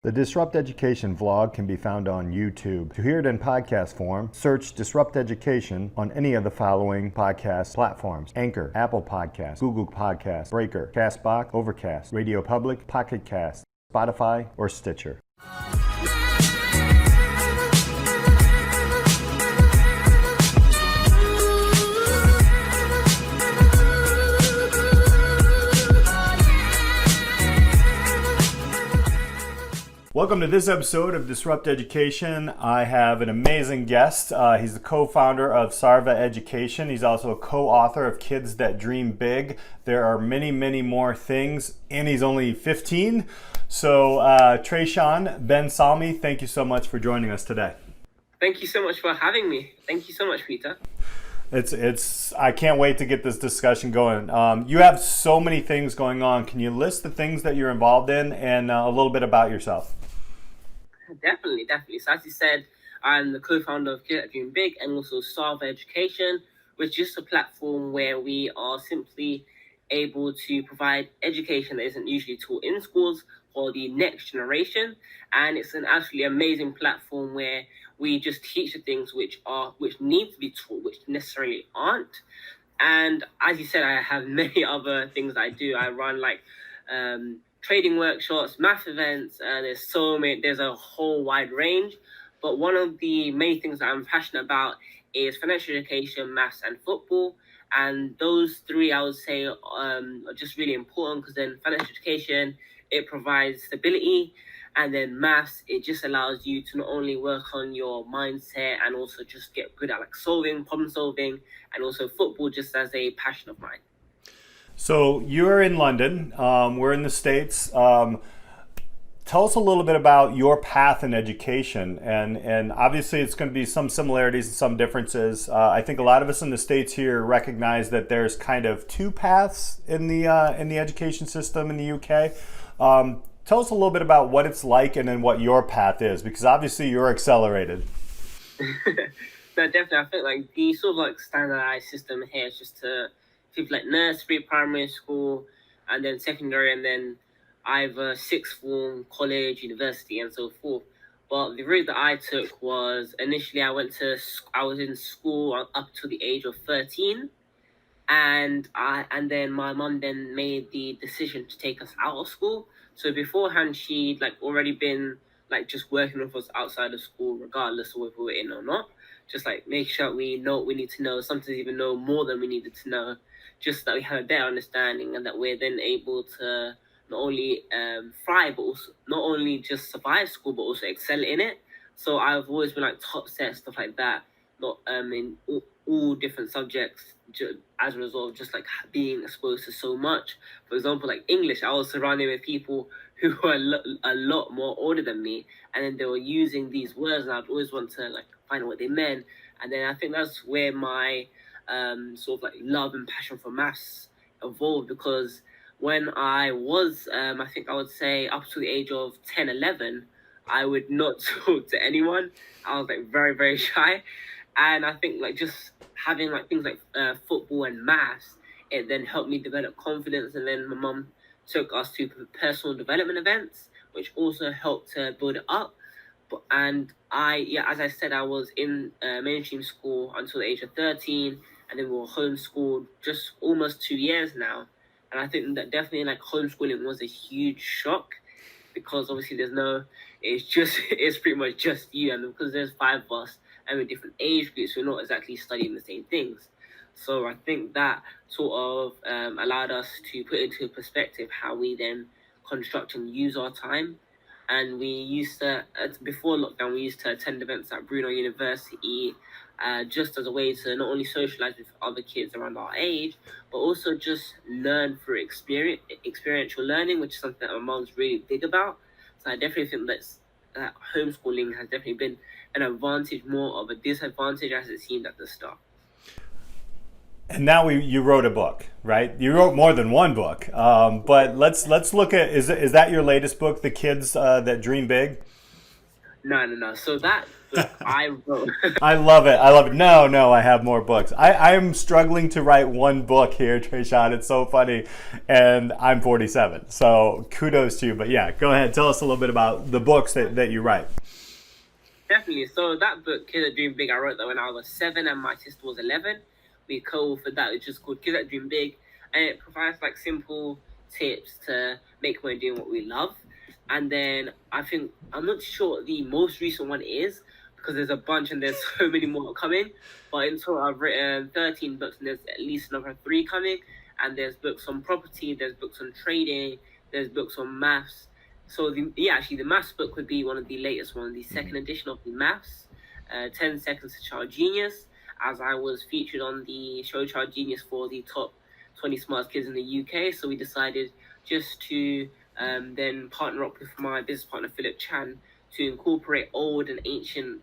The Disrupt Education vlog can be found on YouTube. To hear it in podcast form, search Disrupt Education on any of the following podcast platforms: Anchor, Apple Podcasts, Google Podcasts, Breaker, Castbox, Overcast, Radio Public, Pocket Cast, Spotify, or Stitcher. Welcome to this episode of Disrupt Education. I have an amazing guest. He's the co-founder of Sarva Education. He's also a co-author of Kids That Dream Big. There are many, many more things, and he's only 15. So Trayshawn Ben Salmi, thank you so much for joining us today. Thank you so much for having me. Thank you so much, Peter. I can't wait to get this discussion going. You have so many things going on. Can you list the things that you're involved in and a little bit about yourself? Definitely. So as you said, I'm the co-founder of Kids That Dream Big and also Sarva Education, which is just a platform where we are simply able to provide education that isn't usually taught in schools for the next generation. And it's an absolutely amazing platform where we just teach the things which need to be taught, which necessarily aren't. And as you said, I have many other things I do. I run trading workshops, math events, there's a whole wide range. But one of the main things that I'm passionate about is financial education, maths, and football. And those three, I would say, are just really important, because then financial education, it provides stability. And then maths, it just allows you to not only work on your mindset and also just get good at problem solving, and also football just as a passion of mine. So you're in London, we're in the States. Tell us a little bit about your path in education, and obviously it's going to be some similarities and some differences. I think a lot of us in the States here recognize that there's kind of two paths in the education system in the UK. Tell us a little bit about what it's like and then what your path is, because obviously you're accelerated. No, definitely. I think the sort of standardized system here is just to people nursery, primary school, and then secondary, and then either sixth form, college, university, and so forth. But the route that I took was initially I was in school up to the age of 13, and then my mum then made the decision to take us out of school. So beforehand, she'd already been just working with us outside of school, regardless of whether we were in or not. Just make sure we know what we need to know, sometimes even know more than we needed to know, just that we had a better understanding, and that we're then able to not only thrive, but also not only just survive school, but also excel in it. So I've always been top set, stuff like that, not in all different subjects, as a result of just being exposed to so much. For example, English, I was surrounded with people who were a lot more older than me, and then they were using these words, and I'd always want to find out what they meant. And then I think that's where my love and passion for maths evolved, because when I was, I think I would say up to the age of 10, 11, I would not talk to anyone. I was very, very shy. And I think just having things football and maths, it then helped me develop confidence. And then my mum took us to personal development events, which also helped to build it up. And as I said, I was in mainstream school until the age of 13, and then we were homeschooled just almost 2 years now. And I think that definitely homeschooling was a huge shock, because obviously it's pretty much just you, and because there's 5 of us and with different age groups, we're not exactly studying the same things. So I think that sort of allowed us to put into perspective how we then construct and use our time. And we used to, before lockdown, we used to attend events at Brunel University, just as a way to not only socialize with other kids around our age, but also just learn through experiential learning, which is something that my mom's really big about. So I definitely think that homeschooling has definitely been an advantage more of a disadvantage, as it seemed at the start. And now you wrote a book, right? You wrote more than one book, but let's look at, is that your latest book, The Kids That Dream Big? No. So that book I wrote. I love it. I love it. No, no, I have more books. I am struggling to write one book here, Trayshawn. It's so funny. And I'm 47. So kudos to you. But yeah, go ahead. Tell us a little bit about the books that you write. Definitely. So that book, Kids That Dream Big, I wrote that when I was 7 and my sister was 11. We co-authored that, which is called Kids That Dream Big, and it provides like simple tips to make money doing what we love. And then I think I'm not sure what the most recent one is because there's a bunch and there's so many more coming. But in total, I've written 13 books and there's at least another three coming. And there's books on property, there's books on trading, there's books on maths. So actually the maths book would be one of the latest ones, the second edition of the maths, 10 Seconds to Child Genius, as I was featured on the show Child Genius for the top 20 smartest kids in the UK. So we decided just to then partner up with my business partner Philip Chan to incorporate old and ancient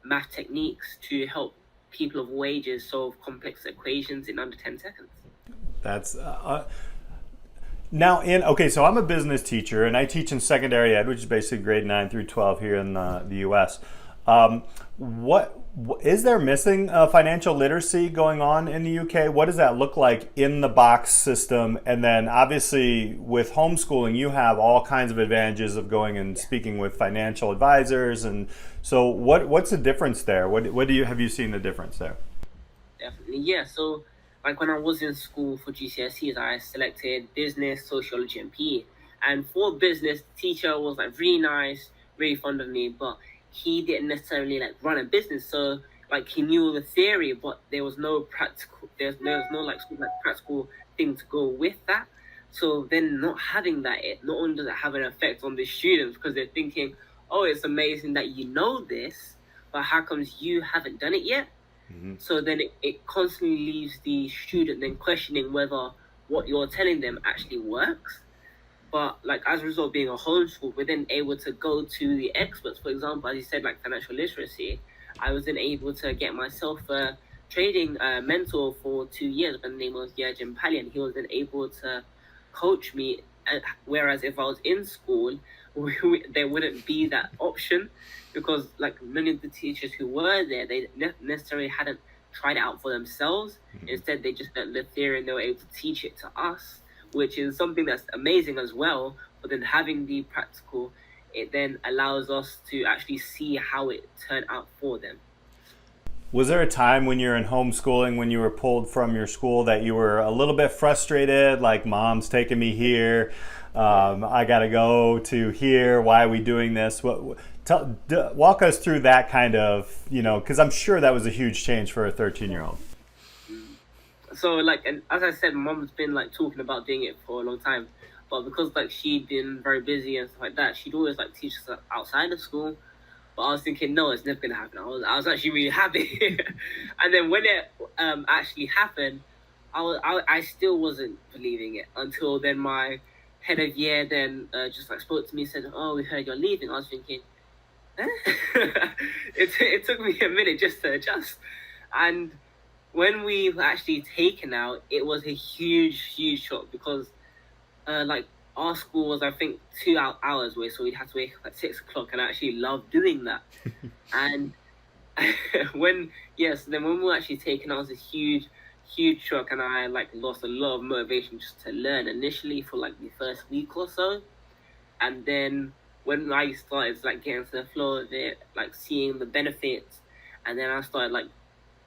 math techniques to help people of all ages solve complex equations in under 10 seconds. That's now in okay. So I'm a business teacher, and I teach in secondary ed, which is basically grade 9 through 12 here in the U.S. What is there missing financial literacy going on in the UK? What does that look like in the box system? And then obviously with homeschooling, you have all kinds of advantages of going and speaking with financial advisors. And so what's the difference there? What do you have you seen the difference there? Definitely, yeah. So, like when I was in school for GCSEs, I selected business, sociology, and PE. And for business, the teacher was like really nice, really fond of me, but he didn't necessarily like run a business. So, like he knew the theory, but there was no practical. There was no like sort of, like practical thing to go with that. So then, not having that, it not only does it have an effect on the students because they're thinking, "Oh, it's amazing that you know this, but how comes you haven't done it yet?" So then it constantly leaves the student then questioning whether what you're telling them actually works. But like as a result of being a homeschool, we're then able to go to the experts. For example, as you said, like financial literacy, I was then able to get myself a trading mentor for 2 years by the name of Yajin Pali, and he was then able to coach me. Whereas if I was in school, there wouldn't be that option because like many of the teachers who were there, they necessarily hadn't tried it out for themselves. Instead, they just learned the theory and they were able to teach it to us, which is something that's amazing as well. But then having the practical, it then allows us to actually see how it turned out for them. Was there a time when you're in homeschooling, when you were pulled from your school, that you were a little bit frustrated, like mom's taking me here, I got to go to here, why are we doing this? Walk us through that kind of, because I'm sure that was a huge change for a 13-year-old. So like, and as I said, mom's been like talking about doing it for a long time, but because like she'd been very busy and stuff like that, she'd always like teach us outside of school. But I was thinking, no, it's never gonna happen. I was actually really happy, and then when it actually happened, I still wasn't believing it until then my head of year then just like spoke to me and said, "Oh, we heard you're leaving." I was thinking, eh? it took me a minute just to adjust, and when we were actually taken out, it was a huge shock because like our school was I think 2 hours away, so we'd have to wake up at 6 o'clock, and I actually loved doing that. And then when we were actually taken out, it was a huge shock, and I like lost a lot of motivation just to learn initially for like the first week or so, and then when I started like getting to the flow of it, like seeing the benefits, and then I started like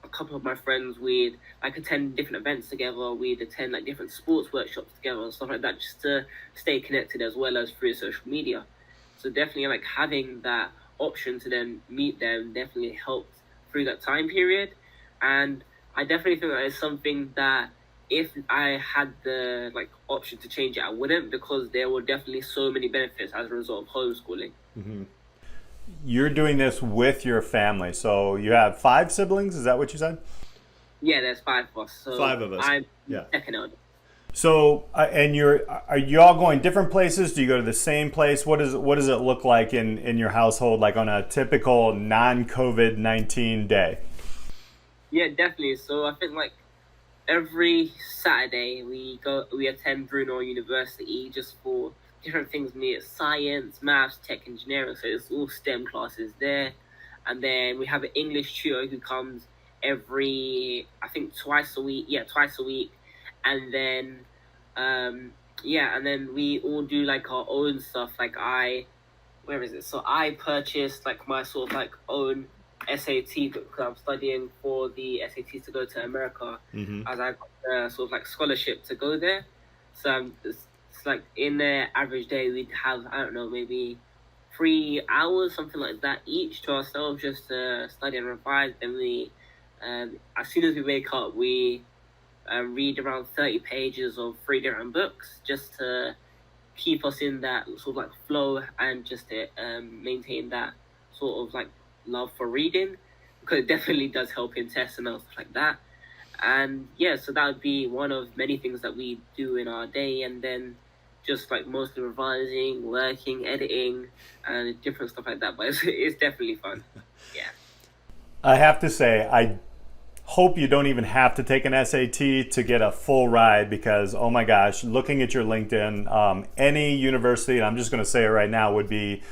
a couple of my friends, we'd like attend different events together, we'd attend like different sports workshops together and stuff like that just to stay connected as well as through social media. So definitely like having that option to then meet them definitely helped through that time period. And I definitely think that is something that if I had the like option to change it, I wouldn't, because there were definitely so many benefits as a result of homeschooling. You're doing this with your family. So you have 5 siblings, is that what you said? Yeah, there's 5 of us. So 5 of us. I'm Yeah. second eldest. So, and are you all going different places? Do you go to the same place? What does it look like in your household, like on a typical non-COVID-19 day? Yeah, definitely. So I think like every Saturday we attend Brunel University just for different things, be it science, maths, tech, engineering. So it's all STEM classes there. And then we have an English tutor who comes every, I think, twice a week. Yeah, twice a week. And then, yeah, and then we all do like our own stuff. Like where is it? So I purchased like my sort of like own SAT book because I'm studying for the SATs to go to America, as I got the sort of like scholarship to go there. So it's like in their average day we'd have, I don't know, maybe 3 hours, something like that, each to ourselves just to study and revise. Then we, as soon as we wake up, we read around 30 pages of 3 different books just to keep us in that sort of like flow and just to maintain that sort of like love for reading, because it definitely does help in tests and stuff like that. And yeah, so that would be one of many things that we do in our day. And then just like mostly revising, working, editing, and different stuff like that. But it's definitely fun. Yeah. I have to say, I hope you don't even have to take an SAT to get a full ride, because oh my gosh, looking at your LinkedIn, any university, and I'm just going to say it right now, would be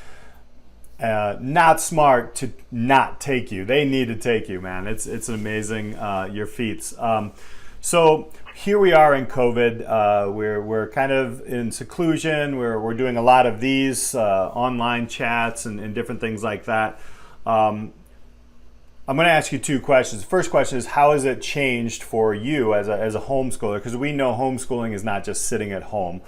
not smart to not take you. They need to take you, man. It's amazing, your feats. So here we are in COVID. We're kind of in seclusion. We're doing a lot of these online chats and different things like that. I'm going to ask you 2 questions. The first question is, how has it changed for you as a homeschooler? Because we know homeschooling is not just sitting at home.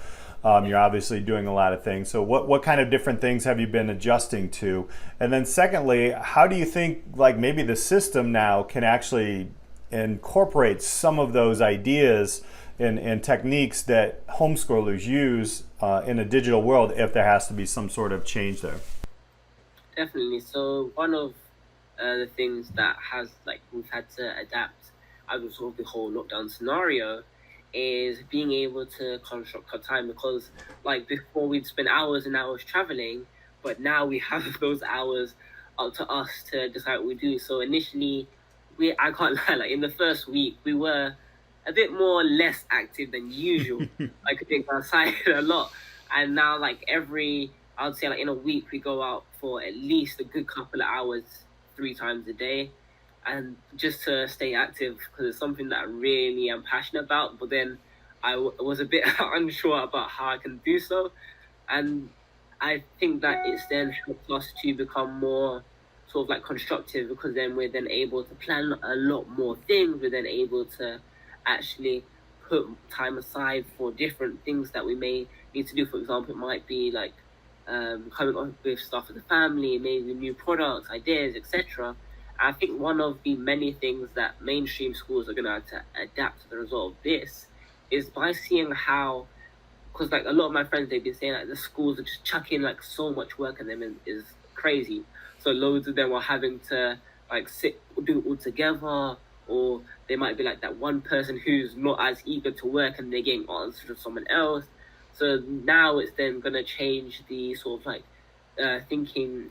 You're obviously doing a lot of things. So what kind of different things have you been adjusting to? And then secondly, how do you think like maybe the system now can actually incorporate some of those ideas and techniques that homeschoolers use in a digital world if there has to be some sort of change there? Definitely. So one of the things that has like we've had to adapt out of sort of the whole lockdown scenario is being able to construct our time, because like before we'd spend hours and hours traveling, but now we have those hours up to us to decide what we do. So initially, I can't lie, like in the first week we were a bit more less active than usual. Like I think outside a lot, and now like I would say like in a week we go out for at least a good couple of hours 3 times a day, and just to stay active, because it's something that I really am passionate about. But then I was a bit unsure about how I can do so, and I think that it's then helped us to become more sort of like constructive, because then we're then able to plan a lot more things. We're then able to actually put time aside for different things that we may need to do. For example, it might be like coming up with stuff with the family, maybe new products, ideas, etc. I think one of the many things that mainstream schools are going to have to adapt to the result of this is by seeing how, because like a lot of my friends, they've been saying like the schools are just chucking like so much work on them and is crazy. So loads of them are having to like do it all together, or they might be like that one person who's not as eager to work and they're getting answers from someone else. So now it's then going to change the sort of like thinking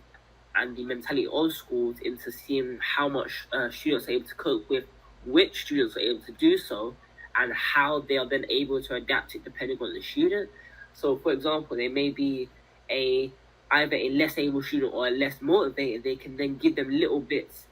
and the mentality of schools into seeing how much students are able to cope with, which students are able to do so, and how they are then able to adapt it depending on the student. So, for example, they may be either a less able student or a less motivated. They can then give them little bits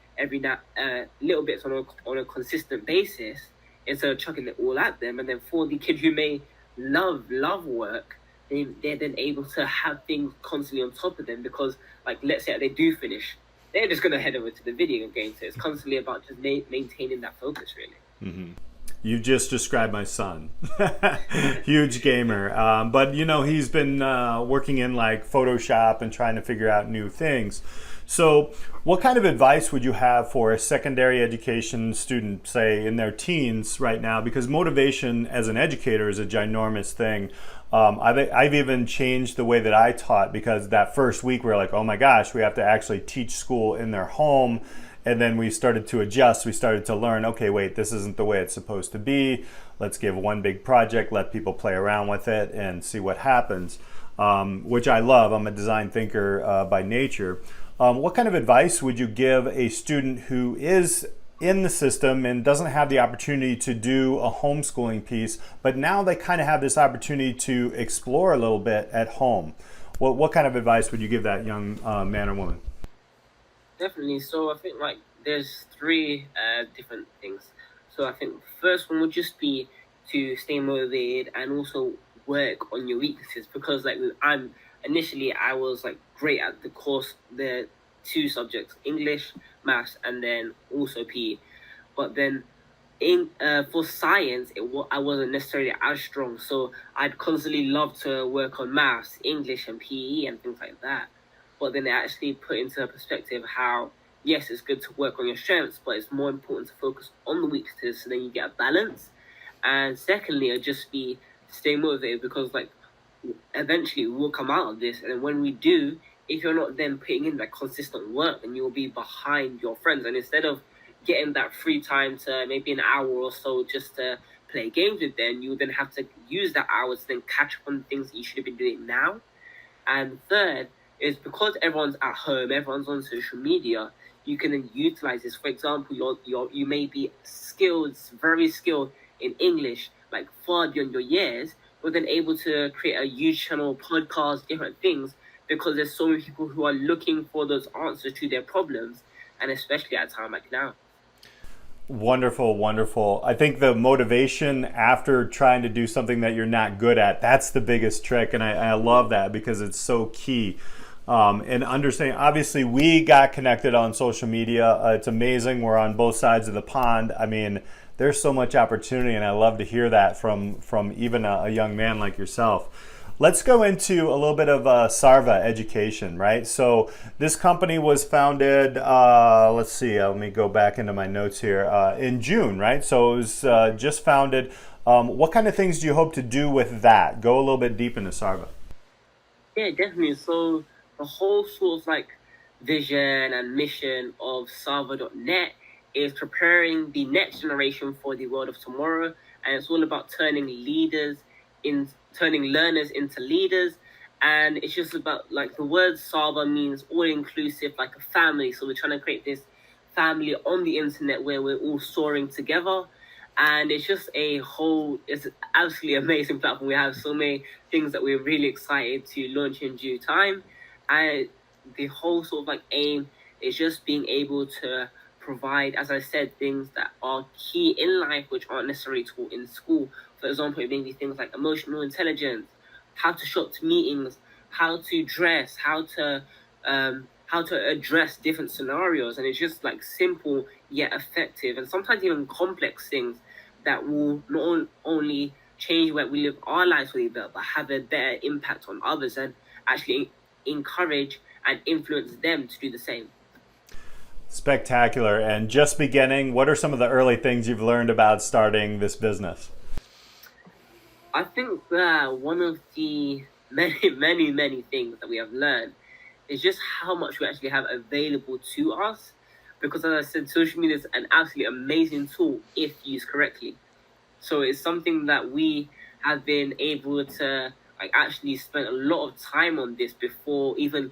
little bits on a consistent basis instead of chucking it all at them. And then for the kid who may love work, they're then able to have things constantly on top of them, because like let's say they do finish, they're just going to head over to the video game. So it's constantly about just maintaining that focus, really. Mm-hmm. You just described my son. Huge gamer. But, you know, he's been working in like Photoshop and trying to figure out new things. So what kind of advice would you have for a secondary education student, say in their teens right now? Because motivation as an educator is a ginormous thing. I've even changed the way that I taught, because that first week we were like, oh my gosh, we have to actually teach school in their home. And then we started to adjust. We started to learn, okay, wait, this isn't the way it's supposed to be. Let's give one big project, let people play around with it and see what happens, which I love. I'm a design thinker by nature. What kind of advice would you give a student who is in the system and doesn't have the opportunity to do a homeschooling piece, but now they kind of have this opportunity to explore a little bit at home. What kind of advice would you give that young man or woman? Definitely. So I think like there's three different things. So I think the first one would just be to stay motivated and also work on your weaknesses, because like I was like great at the two subjects, English, maths, and then also PE. But then in for science, I wasn't necessarily as strong, so I'd constantly love to work on maths, English, and PE and things like that. But then it actually put into perspective how yes, it's good to work on your strengths, but it's more important to focus on the weaknesses so then you get a balance. And secondly, it'd just be stay motivated, because like eventually we'll come out of this, and when we do, if you're not then putting in that consistent work, then you'll be behind your friends. And instead of getting that free time to maybe an hour or so just to play games with them, you then have to use that hour to then catch up on things that you should have been doing now. And third is because everyone's at home, everyone's on social media, you can then utilize this. For example, you may be skilled, very skilled in English, like far beyond your years, but then able to create a huge channel, podcast, different things, because there's so many people who are looking for those answers to their problems, and especially at a time like now. Wonderful, wonderful. I think the motivation after trying to do something that you're not good at, that's the biggest trick. And I love that because it's so key. And understanding, obviously, we got connected on social media. It's amazing. We're on both sides of the pond. I mean, there's so much opportunity, and I love to hear that from even a young man like yourself. Let's go into a little bit of Sarva education, right? So this company was founded, let's see, let me go back into my notes here, in June, right? So it was just founded. What kind of things do you hope to do with that? Go a little bit deep into Sarva. Yeah, definitely. So the whole sort of like vision and mission of Salva.net is preparing the next generation for the world of tomorrow. And it's all about turning learners into leaders. And it's just about like the word Salva means all inclusive, like a family. So we're trying to create this family on the internet where we're all soaring together. And it's just it's an absolutely amazing platform. We have so many things that we're really excited to launch in due time. And the whole sort of like aim is just being able to provide, as I said, things that are key in life which aren't necessarily taught in school. For example, it may be things like emotional intelligence, how to show up to meetings, how to dress, how to address different scenarios. And it's just like simple yet effective, and sometimes even complex things that will not only change where we live our lives for the better, but have a better impact on others and actually encourage and influence them to do the same. Spectacular. And just beginning, what are some of the early things you've learned about starting this business? I think that one of the many things that we have learned is just how much we actually have available to us. Because as I said, social media is an absolutely amazing tool if used correctly. So it's something that we have been able to like actually spend a lot of time on this before even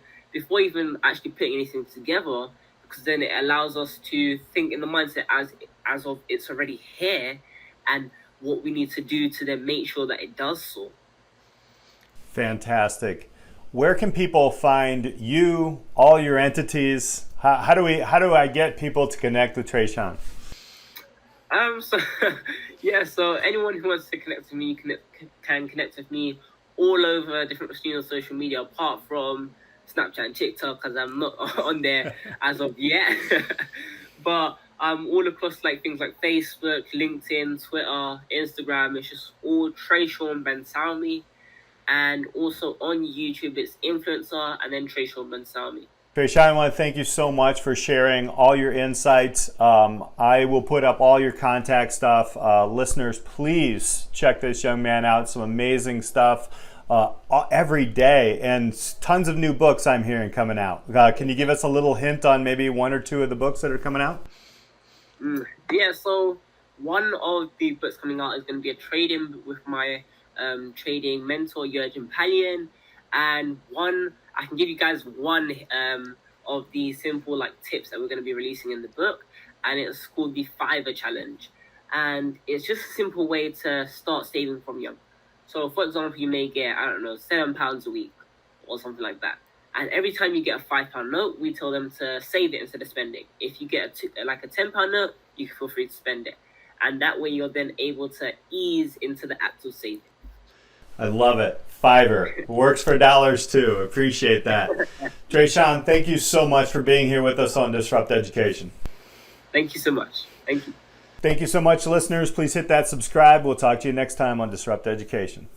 actually putting anything together, because then it allows us to think in the mindset as of it's already here, and what we need to do to then make sure that it does so. Fantastic. Where can people find you, all your entities? How do I get people to connect with Trayshawn? So yeah, so anyone who wants to connect with me can connect with me all over different streams of social media, apart from Snapchat and TikTok, because I'm not on there as of yet. But all across like things like Facebook, LinkedIn, Twitter, Instagram. It's just all Trayshawn Bensalmi, and also on YouTube it's influencer and then Trayshawn Bensalmi. Trayshawn, I want to thank you so much for sharing all your insights. I will put up all your contact stuff. Listeners, please check this young man out. Some amazing stuff every day, and tons of new books I'm hearing coming out. Can you give us a little hint on maybe one or two of the books that are coming out? Yeah, so one of the books coming out is going to be a trading with my trading mentor, Jurgen Palian. And I can give you guys one of the simple like tips that we're going to be releasing in the book. and it's called the Fiverr Challenge. And it's just a simple way to start saving from young. So, for example, you may get, I don't know, £7 a week or something like that. And every time you get a £5 note, we tell them to save it instead of spending. If you get a £10 note, you can feel free to spend it. And that way you're then able to ease into the actual saving. I love it. Fiverr works for dollars too. Appreciate that. Dre'Shawn, thank you so much for being here with us on Disrupt Education. Thank you so much. Thank you. Thank you so much, listeners. Please hit that subscribe. We'll talk to you next time on Disrupt Education.